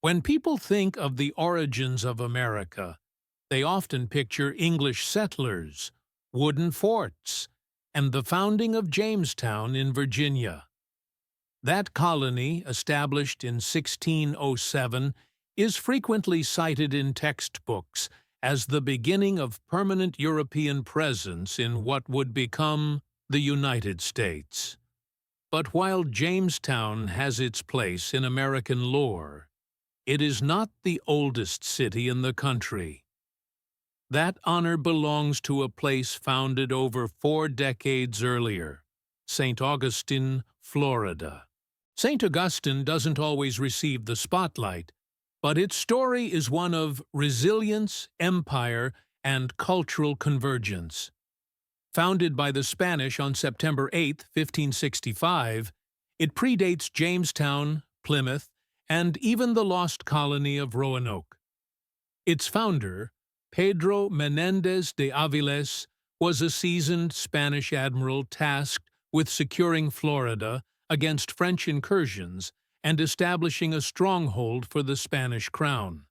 When people think of the origins of America, they often picture English settlers, wooden forts, and the founding of Jamestown in Virginia. That colony, established in 1607, is frequently cited in textbooks as the beginning of permanent European presence in what would become the United States. But while Jamestown has its place in American lore, it is not the oldest city in the country. That honor belongs to a place founded over 4 decades earlier, St. Augustine, Florida. St. Augustine doesn't always receive the spotlight, but its story is one of resilience, empire, and cultural convergence. Founded by the Spanish on September 8, 1565, it predates Jamestown, Plymouth, and even the lost colony of Roanoke. Its founder, Pedro Menéndez de Avilés, was a seasoned Spanish admiral tasked with securing Florida against French incursions and establishing a stronghold for the Spanish crown.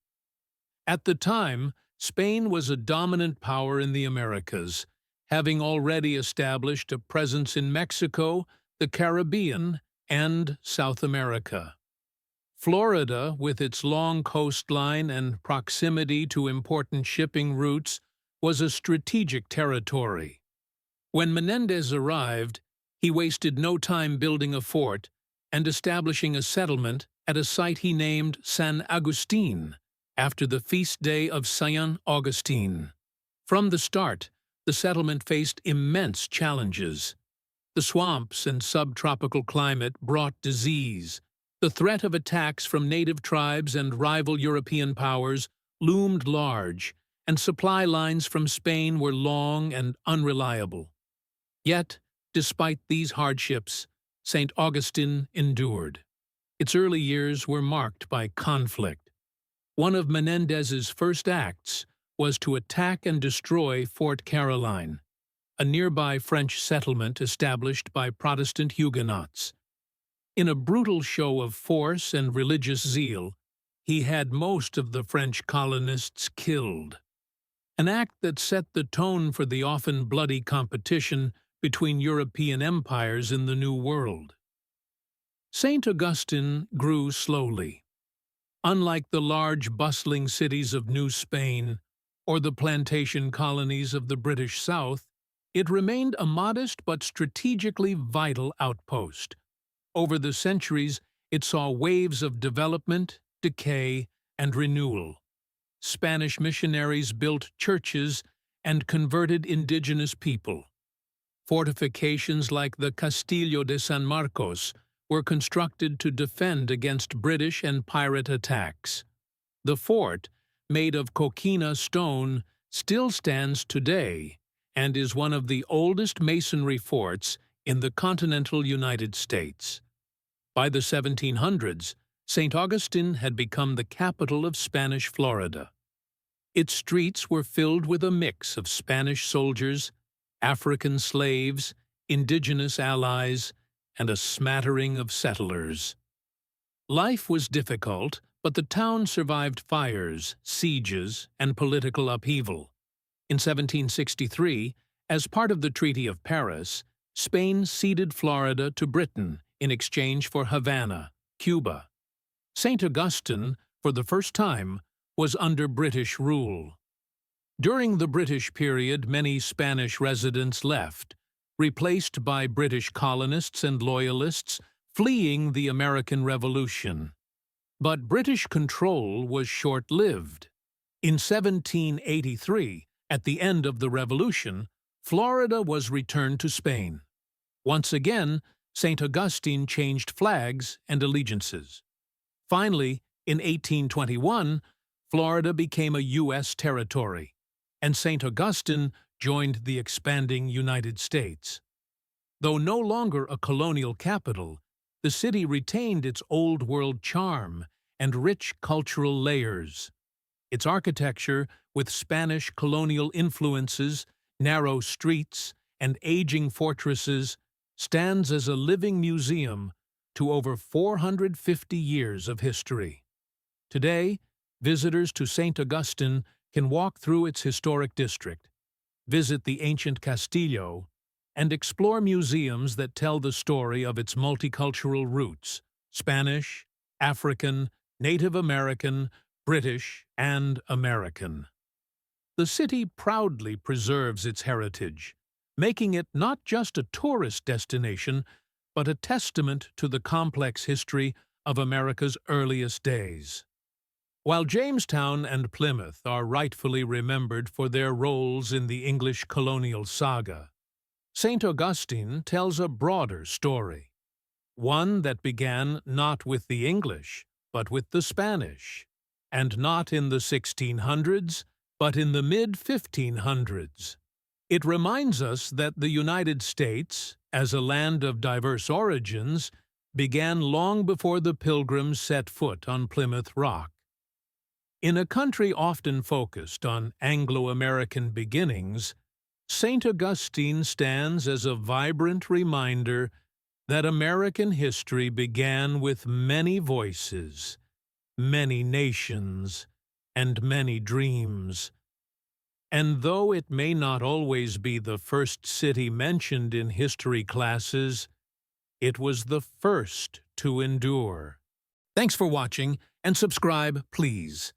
At the time, Spain was a dominant power in the Americas, having already established a presence in Mexico, the Caribbean, and South America. Florida, with its long coastline and proximity to important shipping routes, was a strategic territory. When Menéndez arrived, he wasted no time building a fort and establishing a settlement at a site he named San Agustin, after the feast day of Saint Augustine. From the start, the settlement faced immense challenges. The swamps and subtropical climate brought disease. The threat of attacks from native tribes and rival European powers loomed large, and supply lines from Spain were long and unreliable. Yet, despite these hardships, St. Augustine endured. Its early years were marked by conflict. One of Menéndez's first acts was to attack and destroy Fort Caroline, a nearby French settlement established by Protestant Huguenots. In a brutal show of force and religious zeal, he had most of the French colonists killed, an act that set the tone for the often bloody competition between European empires in the New World. St. Augustine grew slowly. Unlike the large, bustling cities of New Spain or the plantation colonies of the British South, it remained a modest but strategically vital outpost. Over the centuries, it saw waves of development, decay, and renewal. Spanish missionaries built churches and converted indigenous people. Fortifications like the Castillo de San Marcos were constructed to defend against British and pirate attacks. The fort, made of coquina stone, still stands today and is one of the oldest masonry forts in the continental United States. By the 1700s, St. Augustine had become the capital of Spanish Florida. Its streets were filled with a mix of Spanish soldiers, African slaves, indigenous allies, and a smattering of settlers. Life was difficult, but the town survived fires, sieges, and political upheaval. In 1763, as part of the Treaty of Paris, Spain ceded Florida to Britain in exchange for Havana, Cuba. St. Augustine, for the first time, was under British rule. During the British period, many Spanish residents left, replaced by British colonists and loyalists fleeing the American Revolution. But British control was short-lived. In 1783, at the end of the Revolution, Florida was returned to Spain. Once again, St. Augustine changed flags and allegiances. Finally, in 1821, Florida became a U.S. territory, and St. Augustine joined the expanding United States. Though no longer a colonial capital, the city retained its old-world charm and rich cultural layers. Its architecture, with Spanish colonial influences, narrow streets, and aging fortresses, stands as a living museum to over 450 years of history. Today, visitors to St. Augustine can walk through its historic district, visit the ancient Castillo, and explore museums that tell the story of its multicultural roots: Spanish, African, Native American, British, and American. The city proudly preserves its heritage, making it not just a tourist destination, but a testament to the complex history of America's earliest days. While Jamestown and Plymouth are rightfully remembered for their roles in the English colonial saga, St. Augustine tells a broader story, one that began not with the English, but with the Spanish, and not in the 1600s, but in the mid-1500s. It reminds us that the United States, as a land of diverse origins, began long before the Pilgrims set foot on Plymouth Rock. In a country often focused on Anglo-American beginnings, St. Augustine stands as a vibrant reminder that American history began with many voices, many nations, and many dreams. And though it may not always be the first city mentioned in history classes, it was the first to endure. Thanks for watching, and subscribe, please.